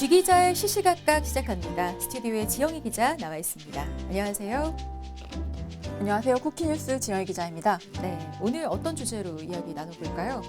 쥐기자의 시시각각 시작합니다. 스튜디오에 지영희 기자 나와 있습니다. 안녕하세요. 안녕하세요. 쿠키뉴스 지영희 기자입니다. 네, 오늘 어떤 주제로 이야기 나눠볼까요?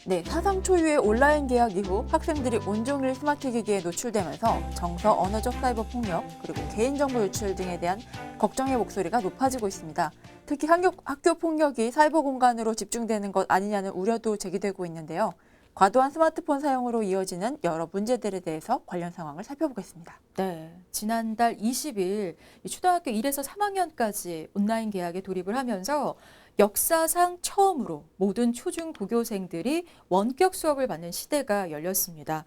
네, 사상 초유의 온라인 계약 이후 학생들이 온종일 스마트 기기에 노출되면서 정서, 언어적 사이버 폭력, 그리고 개인정보 유출 등에 대한 걱정의 목소리가 높아지고 있습니다. 특히 학교 폭력이 사이버 공간으로 집중되는 것 아니냐는 우려도 제기되고 있는데요. 과도한 스마트폰 사용으로 이어지는 여러 문제들에 대해서 관련 상황을 살펴보겠습니다. 네, 지난달 20일 초등학교 1에서 3학년까지 온라인 계약에 돌입을 하면서 역사상 처음으로 모든 초중고교생들이 원격 수업을 받는 시대가 열렸습니다.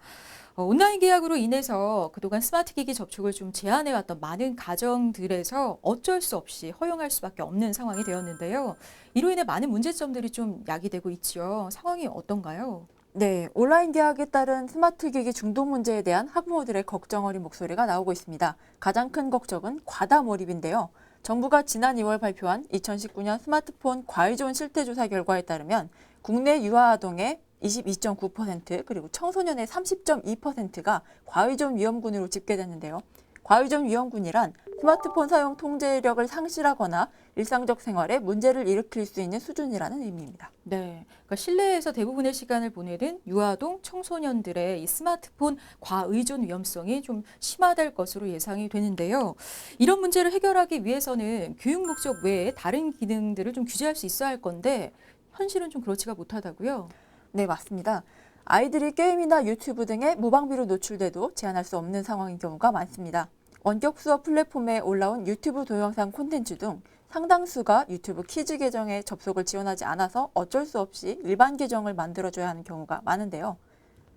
온라인 계약으로 인해서 그동안 스마트 기기 접촉을 좀 제한해왔던 많은 가정들에서 어쩔 수 없이 허용할 수밖에 없는 상황이 되었는데요. 이로 인해 많은 문제점들이 좀 야기되고 있죠. 상황이 어떤가요? 네, 온라인 계약에 따른 스마트 기기 중독 문제에 대한 학부모들의 걱정 어린 목소리가 나오고 있습니다. 가장 큰 걱정은 과다 몰입인데요. 정부가 지난 2월 발표한 2019년 스마트폰 과의존 실태조사 결과에 따르면 국내 유아아동의 22.9% 그리고 청소년의 30.2%가 과의존 위험군으로 집계됐는데요. 과의존 위험군이란 스마트폰 사용 통제력을 상실하거나 일상적 생활에 문제를 일으킬 수 있는 수준이라는 의미입니다. 네, 그러니까 실내에서 대부분의 시간을 보내는 유아동 청소년들의 이 스마트폰 과의존 위험성이 좀 심화될 것으로 예상이 되는데요. 이런 문제를 해결하기 위해서는 교육 목적 외에 다른 기능들을 좀 규제할 수 있어야 할 건데 현실은 좀 그렇지가 못하다고요? 네, 맞습니다. 아이들이 게임이나 유튜브 등의 무방비로 노출돼도 제한할 수 없는 상황인 경우가 많습니다. 원격 수업 플랫폼에 올라온 유튜브 동영상 콘텐츠 등 상당수가 유튜브 키즈 계정에 접속을 지원하지 않아서 어쩔 수 없이 일반 계정을 만들어줘야 하는 경우가 많은데요.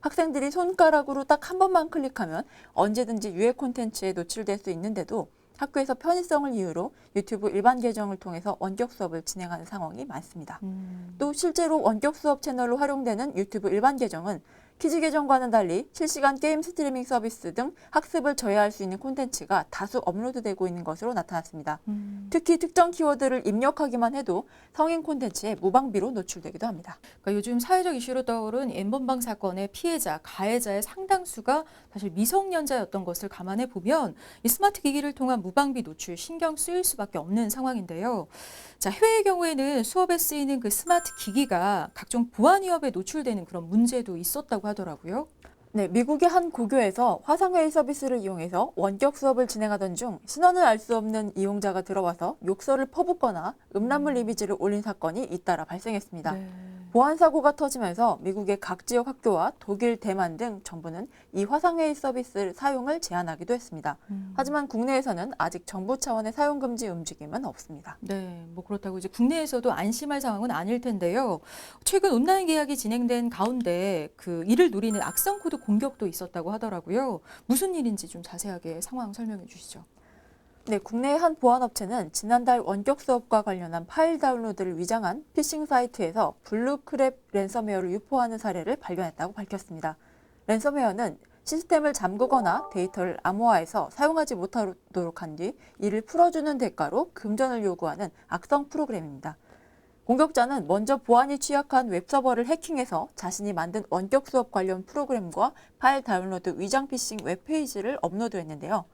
학생들이 손가락으로 딱 한 번만 클릭하면 언제든지 유해 콘텐츠에 노출될 수 있는데도 학교에서 편의성을 이유로 유튜브 일반 계정을 통해서 원격 수업을 진행하는 상황이 많습니다. 또 실제로 원격 수업 채널로 활용되는 유튜브 일반 계정은 키즈 계정과는 달리 실시간 게임 스트리밍 서비스 등 학습을 저해할 수 있는 콘텐츠가 다수 업로드되고 있는 것으로 나타났습니다. 특히 특정 키워드를 입력하기만 해도 성인 콘텐츠에 무방비로 노출되기도 합니다. 그러니까 요즘 사회적 이슈로 떠오른 N번방 사건의 피해자, 가해자의 상당수가 사실 미성년자였던 것을 감안해 보면 이 스마트 기기를 통한 무방비 노출 신경 쓰일 수밖에 없는 상황인데요. 자, 해외의 경우에는 수업에 쓰이는 그 스마트 기기가 각종 보안 위협에 노출되는 그런 문제도 있었다고 하더라고요. 네, 미국의 한 고교에서 화상회의 서비스를 이용해서 원격 수업을 진행하던 중 신원을 알 수 없는 이용자가 들어와서 욕설을 퍼붓거나 음란물 이미지를 올린 사건이 잇따라 발생했습니다. 네. 보안 사고가 터지면서 미국의 각 지역 학교와 독일, 대만 등 정부는 이 화상회의 서비스 사용을 제한하기도 했습니다. 하지만 국내에서는 아직 정부 차원의 사용 금지 움직임은 없습니다. 네, 뭐 그렇다고 이제 국내에서도 안심할 상황은 아닐 텐데요. 최근 온라인 계약이 진행된 가운데 그 이를 노리는 악성 코드 공격도 있었다고 하더라고요. 무슨 일인지 좀 자세하게 상황 설명해 주시죠. 네, 국내의 한 보안업체는 지난달 원격 수업과 관련한 파일 다운로드를 위장한 피싱 사이트에서 블루크랩 랜섬웨어를 유포하는 사례를 발견했다고 밝혔습니다. 랜섬웨어는 시스템을 잠그거나 데이터를 암호화해서 사용하지 못하도록 한 뒤 이를 풀어주는 대가로 금전을 요구하는 악성 프로그램입니다. 공격자는 먼저 보안이 취약한 웹서버를 해킹해서 자신이 만든 원격 수업 관련 프로그램과 파일 다운로드 위장 피싱 웹페이지를 업로드했는데요.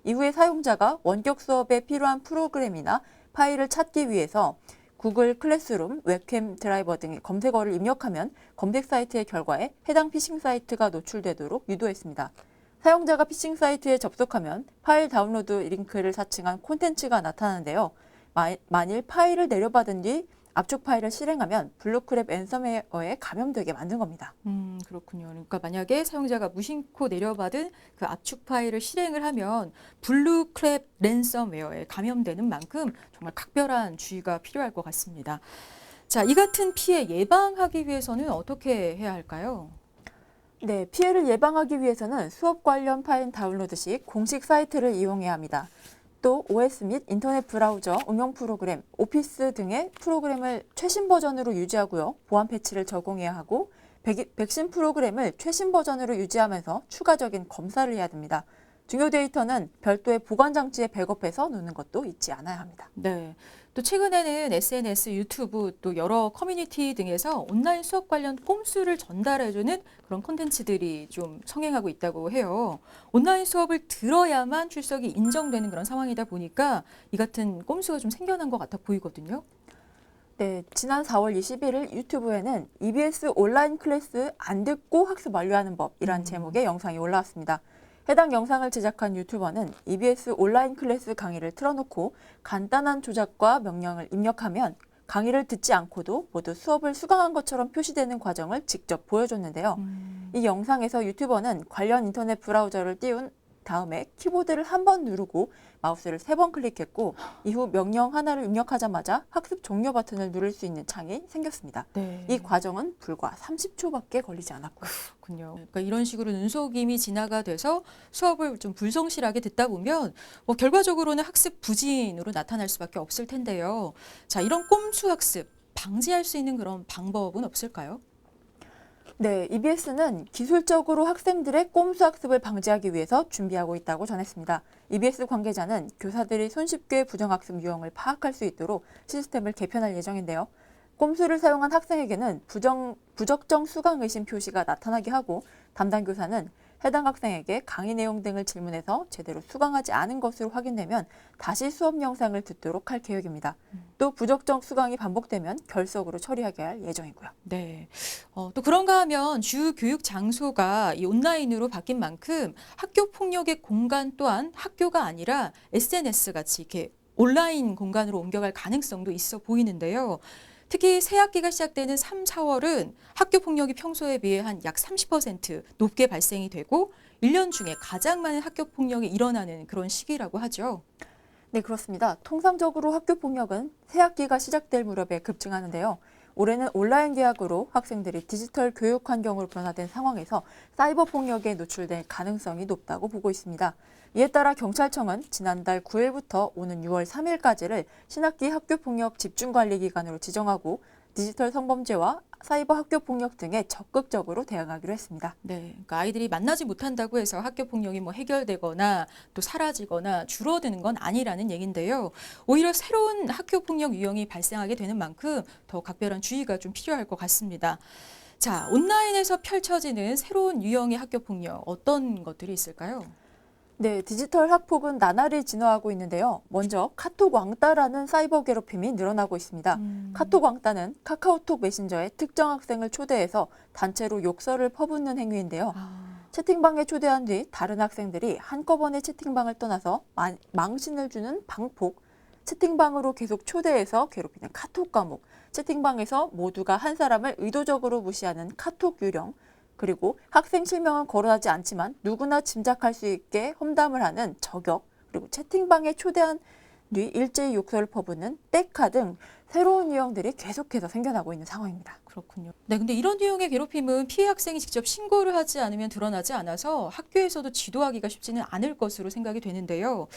이후에 사용자가 원격 수업에 필요한 프로그램이나 파일을 찾기 위해서 구글 클래스룸, 웹캠 드라이버 등의 검색어를 입력하면 검색 사이트의 결과에 해당 피싱 사이트가 노출되도록 유도했습니다. 사용자가 피싱 사이트에 접속하면 파일 다운로드 링크를 사칭한 콘텐츠가 나타나는데요. 만일 파일을 내려받은 뒤 압축 파일을 실행하면 블루크랩 랜섬웨어에 감염되게 만든 겁니다. 그렇군요. 그러니까 만약에 사용자가 무심코 내려받은 그 압축 파일을 실행을 하면 블루크랩 랜섬웨어에 감염되는 만큼 정말 각별한 주의가 필요할 것 같습니다. 자, 이 같은 피해 예방하기 위해서는 어떻게 해야 할까요? 네, 피해를 예방하기 위해서는 수업 관련 파일 다운로드 시 공식 사이트를 이용해야 합니다. 또 OS 및 인터넷 브라우저, 응용 프로그램, 오피스 등의 프로그램을 최신 버전으로 유지하고요. 보안 패치를 적용해야 하고 백신 프로그램을 최신 버전으로 유지하면서 추가적인 검사를 해야 됩니다. 중요 데이터는 별도의 보관 장치에 백업해서 놓는 것도 잊지 않아야 합니다. 네. 또 최근에는 SNS, 유튜브 또 여러 커뮤니티 등에서 온라인 수업 관련 꼼수를 전달해주는 그런 콘텐츠들이 좀 성행하고 있다고 해요. 온라인 수업을 들어야만 출석이 인정되는 그런 상황이다 보니까 이 같은 꼼수가 좀 생겨난 것 같아 보이거든요. 네, 지난 4월 21일 유튜브에는 EBS 온라인 클래스 안 듣고 학습 완료하는 법이란 제목의 영상이 올라왔습니다. 해당 영상을 제작한 유튜버는 EBS 온라인 클래스 강의를 틀어놓고 간단한 조작과 명령을 입력하면 강의를 듣지 않고도 모두 수업을 수강한 것처럼 표시되는 과정을 직접 보여줬는데요. 이 영상에서 유튜버는 관련 인터넷 브라우저를 띄운 다음에 키보드를 한 번 누르고 마우스를 3번 클릭했고 이후 명령 하나를 입력하자마자 학습 종료 버튼을 누를 수 있는 창이 생겼습니다. 네. 이 과정은 불과 30초밖에 걸리지 않았고요. 그렇군요. 그러니까 이런 식으로 눈속임이 진화가 돼서 수업을 좀 불성실하게 듣다 보면 결과적으로는 학습 부진으로 나타날 수밖에 없을 텐데요. 자, 이런 꼼수 학습 방지할 수 있는 그런 방법은 없을까요? 네, EBS는 기술적으로 학생들의 꼼수 학습을 방지하기 위해서 준비하고 있다고 전했습니다. EBS 관계자는 교사들이 손쉽게 부정학습 유형을 파악할 수 있도록 시스템을 개편할 예정인데요. 꼼수를 사용한 학생에게는 부적정 수강 의심 표시가 나타나게 하고 담당 교사는 해당 학생에게 강의 내용 등을 질문해서 제대로 수강하지 않은 것으로 확인되면 다시 수업 영상을 듣도록 할 계획입니다. 또 부적정 수강이 반복되면 결석으로 처리하게 할 예정이고요. 네. 또 그런가 하면 주 교육 장소가 이 온라인으로 바뀐 만큼 학교 폭력의 공간 또한 학교가 아니라 SNS 같이 이렇게 온라인 공간으로 옮겨갈 가능성도 있어 보이는데요. 특히 새 학기가 시작되는 3, 4월은 학교 폭력이 평소에 비해 한 약 30% 높게 발생이 되고 1년 중에 가장 많은 학교 폭력이 일어나는 그런 시기라고 하죠. 네, 그렇습니다. 통상적으로 학교 폭력은 새 학기가 시작될 무렵에 급증하는데요. 올해는 온라인 개학으로 학생들이 디지털 교육 환경으로 변화된 상황에서 사이버 폭력에 노출될 가능성이 높다고 보고 있습니다. 이에 따라 경찰청은 지난달 9일부터 오는 6월 3일까지를 신학기 학교폭력 집중관리기간으로 지정하고 디지털 성범죄와 사이버 학교폭력 등에 적극적으로 대응하기로 했습니다. 네, 그러니까 아이들이 만나지 못한다고 해서 학교 폭력이 해결되거나 또 사라지거나 줄어드는 건 아니라는 얘긴데요. 오히려 새로운 학교 폭력 유형이 발생하게 되는 만큼 더 각별한 주의가 좀 필요할 것 같습니다. 자, 온라인에서 펼쳐지는 새로운 유형의 학교 폭력 어떤 것들이 있을까요? 네, 디지털 학폭은 나날이 진화하고 있는데요. 먼저 카톡 왕따라는 사이버 괴롭힘이 늘어나고 있습니다. 카톡 왕따는 카카오톡 메신저에 특정 학생을 초대해서 단체로 욕설을 퍼붓는 행위인데요. 채팅방에 초대한 뒤 다른 학생들이 한꺼번에 채팅방을 떠나서 망신을 주는 방폭, 채팅방으로 계속 초대해서 괴롭히는 카톡 과목, 채팅방에서 모두가 한 사람을 의도적으로 무시하는 카톡 유령, 그리고 학생 실명은 거론하지 않지만 누구나 짐작할 수 있게 험담을 하는 저격, 그리고 채팅방에 초대한 뒤 일제히 욕설을 퍼붓는 떼카 등 새로운 유형들이 계속해서 생겨나고 있는 상황입니다. 그렇군요. 네, 근데 이런 유형의 괴롭힘은 피해 학생이 직접 신고를 하지 않으면 드러나지 않아서 학교에서도 지도하기가 쉽지는 않을 것으로 생각이 되는데요.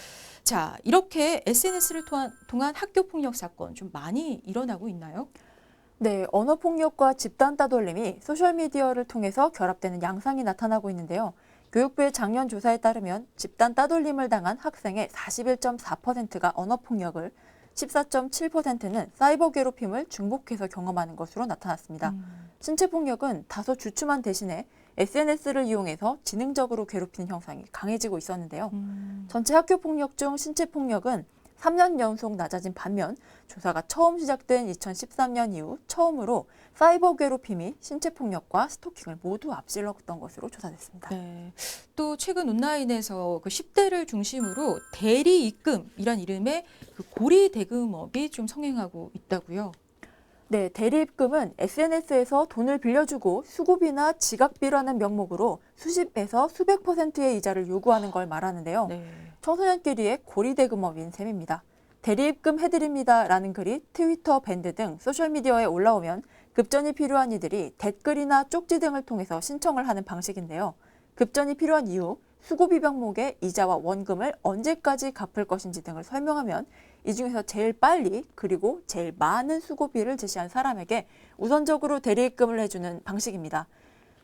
자, 이렇게 SNS를 통한 학교 폭력 사건 좀 많이 일어나고 있나요? 네, 언어폭력과 집단 따돌림이 소셜미디어를 통해서 결합되는 양상이 나타나고 있는데요. 교육부의 작년 조사에 따르면 집단 따돌림을 당한 학생의 41.4%가 언어폭력을, 14.7%는 사이버 괴롭힘을 중복해서 경험하는 것으로 나타났습니다. 신체폭력은 다소 주춤한 대신에 SNS를 이용해서 지능적으로 괴롭히는 형상이 강해지고 있었는데요. 전체 학교폭력 중 신체폭력은 3년 연속 낮아진 반면 조사가 처음 시작된 2013년 이후 처음으로 사이버 괴롭힘이 신체폭력과 스토킹을 모두 앞질렀던 것으로 조사됐습니다. 네. 또 최근 온라인에서 그 10대를 중심으로 대리 입금이란 이름의 그 고리 대금업이 좀 성행하고 있다고요. 네, 대리입금은 SNS에서 돈을 빌려주고 수고비나 지각비라는 명목으로 수십에서 수백 %의 이자를 요구하는 걸 말하는데요. 네. 청소년끼리의 고리대금업인 셈입니다. 대리입금 해드립니다라는 글이 트위터, 밴드 등 소셜미디어에 올라오면 급전이 필요한 이들이 댓글이나 쪽지 등을 통해서 신청을 하는 방식인데요. 급전이 필요한 이유, 수고비 명목의 이자와 원금을 언제까지 갚을 것인지 등을 설명하면 이 중에서 제일 빨리 그리고 제일 많은 수고비를 제시한 사람에게 우선적으로 대리입금을 해주는 방식입니다.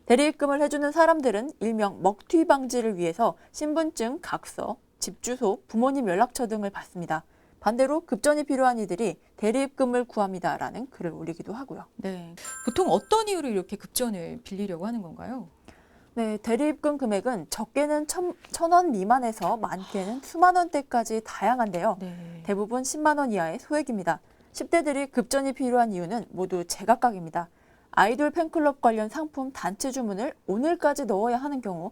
대리입금을 해주는 사람들은 일명 먹튀 방지를 위해서 신분증, 각서, 집 주소, 부모님 연락처 등을 받습니다. 반대로 급전이 필요한 이들이 대리입금을 구합니다라는 글을 올리기도 하고요. 네. 보통 어떤 이유로 이렇게 급전을 빌리려고 하는 건가요? 네, 대리입금 금액은 적게는 1,000원 미만에서 많게는 수만 원대까지 다양한데요. 네. 대부분 10만 원 이하의 소액입니다. 10대들이 급전이 필요한 이유는 모두 제각각입니다. 아이돌 팬클럽 관련 상품 단체 주문을 오늘까지 넣어야 하는 경우,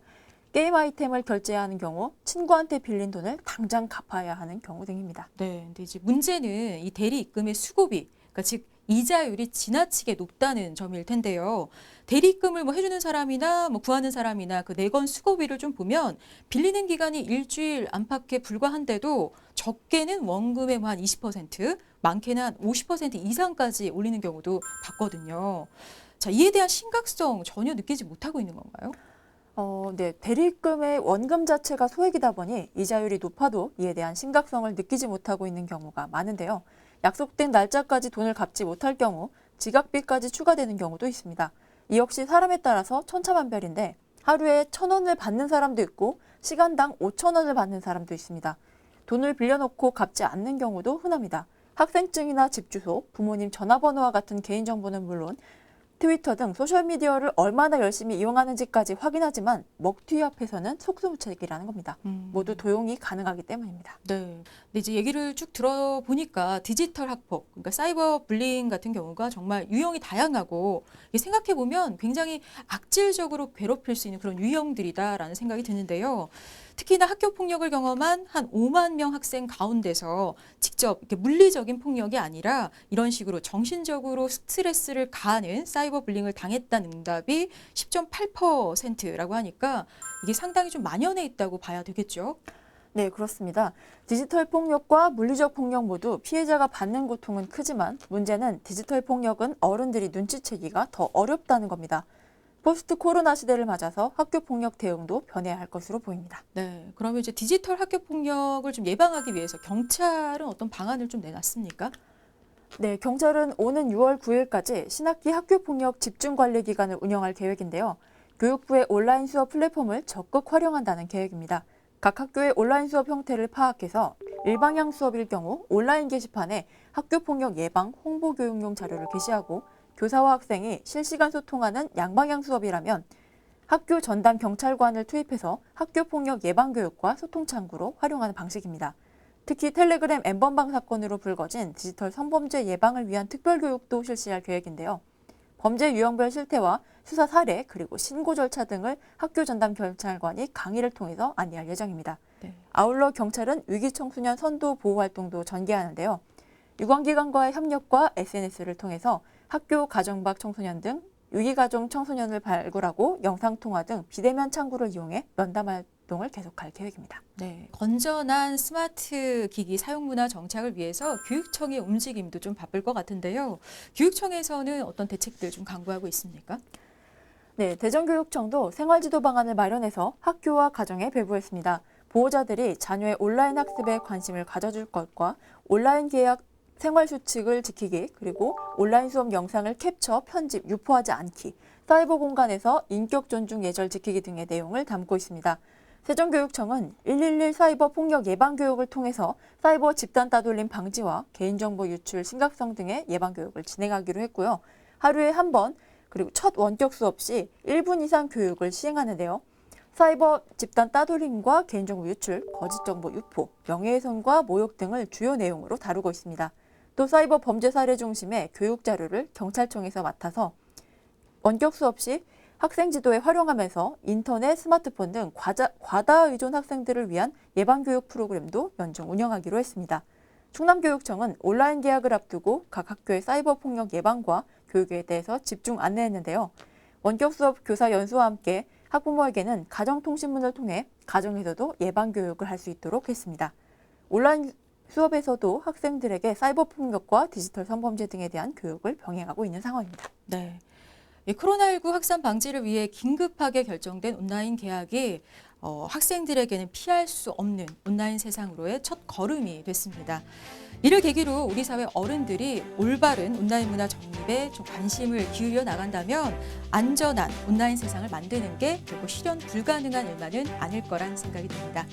게임 아이템을 결제해야 하는 경우, 친구한테 빌린 돈을 당장 갚아야 하는 경우 등입니다. 네. 근데 이제 문제는 이 대리 입금의 수고비, 그러니까 즉 이자율이 지나치게 높다는 점일 텐데요. 대리 입금을 뭐 해주는 사람이나 뭐 구하는 사람이나 그 내건 수고비를 좀 보면 빌리는 기간이 일주일 안팎에 불과한데도 적게는 원금의 뭐 한 20%, 많게는 한 50% 이상까지 올리는 경우도 봤거든요. 자, 이에 대한 심각성 전혀 느끼지 못하고 있는 건가요? 네, 대리입금의 원금 자체가 소액이다 보니 이자율이 높아도 이에 대한 심각성을 느끼지 못하고 있는 경우가 많은데요. 약속된 날짜까지 돈을 갚지 못할 경우 지각비까지 추가되는 경우도 있습니다. 이 역시 사람에 따라서 천차만별인데 하루에 1,000원을 받는 사람도 있고 시간당 5,000원을 받는 사람도 있습니다. 돈을 빌려놓고 갚지 않는 경우도 흔합니다. 학생증이나 집 주소, 부모님 전화번호와 같은 개인정보는 물론 트위터 등 소셜미디어를 얼마나 열심히 이용하는지까지 확인하지만 먹튀 앞에서는 속수무책이라는 겁니다. 모두 도용이 가능하기 때문입니다. 네. 근데 이제 얘기를 쭉 들어보니까 디지털 학폭, 그러니까 사이버 불링 같은 경우가 정말 유형이 다양하고 생각해보면 굉장히 악질적으로 괴롭힐 수 있는 그런 유형들이다라는 생각이 드는데요. 특히나 학교 폭력을 경험한 한 5만 명 학생 가운데서 직접 이렇게 물리적인 폭력이 아니라 이런 식으로 정신적으로 스트레스를 가하는 사이버 불링을 당했다는 응답이 10.8%라고 하니까 이게 상당히 좀 만연해 있다고 봐야 되겠죠. 네, 그렇습니다. 디지털 폭력과 물리적 폭력 모두 피해자가 받는 고통은 크지만 문제는 디지털 폭력은 어른들이 눈치채기가 더 어렵다는 겁니다. 포스트 코로나 시대를 맞아서 학교 폭력 대응도 변해야 할 것으로 보입니다. 네, 그러면 이제 디지털 학교 폭력을 좀 예방하기 위해서 경찰은 어떤 방안을 좀 내놨습니까? 네, 경찰은 오는 6월 9일까지 신학기 학교 폭력 집중 관리 기간을 운영할 계획인데요. 교육부의 온라인 수업 플랫폼을 적극 활용한다는 계획입니다. 각 학교의 온라인 수업 형태를 파악해서 일방향 수업일 경우 온라인 게시판에 학교 폭력 예방 홍보 교육용 자료를 게시하고 교사와 학생이 실시간 소통하는 양방향 수업이라면 학교 전담 경찰관을 투입해서 학교 폭력 예방 교육과 소통 창구로 활용하는 방식입니다. 특히 텔레그램 N번방 사건으로 불거진 디지털 성범죄 예방을 위한 특별 교육도 실시할 계획인데요. 범죄 유형별 실태와 수사 사례 그리고 신고 절차 등을 학교 전담 경찰관이 강의를 통해서 안내할 예정입니다. 네. 아울러 경찰은 위기 청소년 선도 보호 활동도 전개하는데요. 유관기관과의 협력과 SNS를 통해서 학교 가정 밖 청소년 등 위기가정 청소년을 발굴하고 영상통화 등 비대면 창구를 이용해 면담 활동을 계속할 계획입니다. 네, 건전한 스마트 기기 사용 문화 정착을 위해서 교육청의 움직임도 좀 바쁠 것 같은데요. 교육청에서는 어떤 대책들 좀 강구하고 있습니까? 네, 대전교육청도 생활지도 방안을 마련해서 학교와 가정에 배부했습니다. 보호자들이 자녀의 온라인 학습에 관심을 가져줄 것과 온라인 계약 생활 수칙을 지키기, 그리고 온라인 수업 영상을 캡처, 편집, 유포하지 않기, 사이버 공간에서 인격 존중 예절 지키기 등의 내용을 담고 있습니다. 세종교육청은 111 사이버 폭력 예방 교육을 통해서 사이버 집단 따돌림 방지와 개인정보 유출 심각성 등의 예방 교육을 진행하기로 했고요. 하루에 한 번, 그리고 첫 원격 수업 시 1분 이상 교육을 시행하는데요. 사이버 집단 따돌림과 개인정보 유출, 거짓정보 유포, 명예훼손과 모욕 등을 주요 내용으로 다루고 있습니다. 또 사이버 범죄 사례 중심의 교육 자료를 경찰청에서 맡아서 원격 수업 시 학생 지도에 활용하면서 인터넷, 스마트폰 등 과다 의존 학생들을 위한 예방교육 프로그램도 연중 운영하기로 했습니다. 충남교육청은 온라인 개학을 앞두고 각 학교의 사이버 폭력 예방과 교육에 대해서 집중 안내했는데요. 원격 수업 교사 연수와 함께 학부모에게는 가정통신문을 통해 가정에서도 예방교육을 할 수 있도록 했습니다. 온라인 수업에서도 학생들에게 사이버 폭력과 디지털 성범죄 등에 대한 교육을 병행하고 있는 상황입니다. 네. 코로나19 확산 방지를 위해 긴급하게 결정된 온라인 개학이 학생들에게는 피할 수 없는 온라인 세상으로의 첫 걸음이 됐습니다. 이를 계기로 우리 사회 어른들이 올바른 온라인 문화 정립에 좀 관심을 기울여 나간다면 안전한 온라인 세상을 만드는 게 결국 실현 불가능한 일만은 아닐 거란 생각이 듭니다.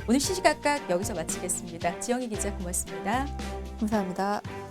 오늘 시시각각 여기서 마치겠습니다. 지영희 기자 고맙습니다. 감사합니다.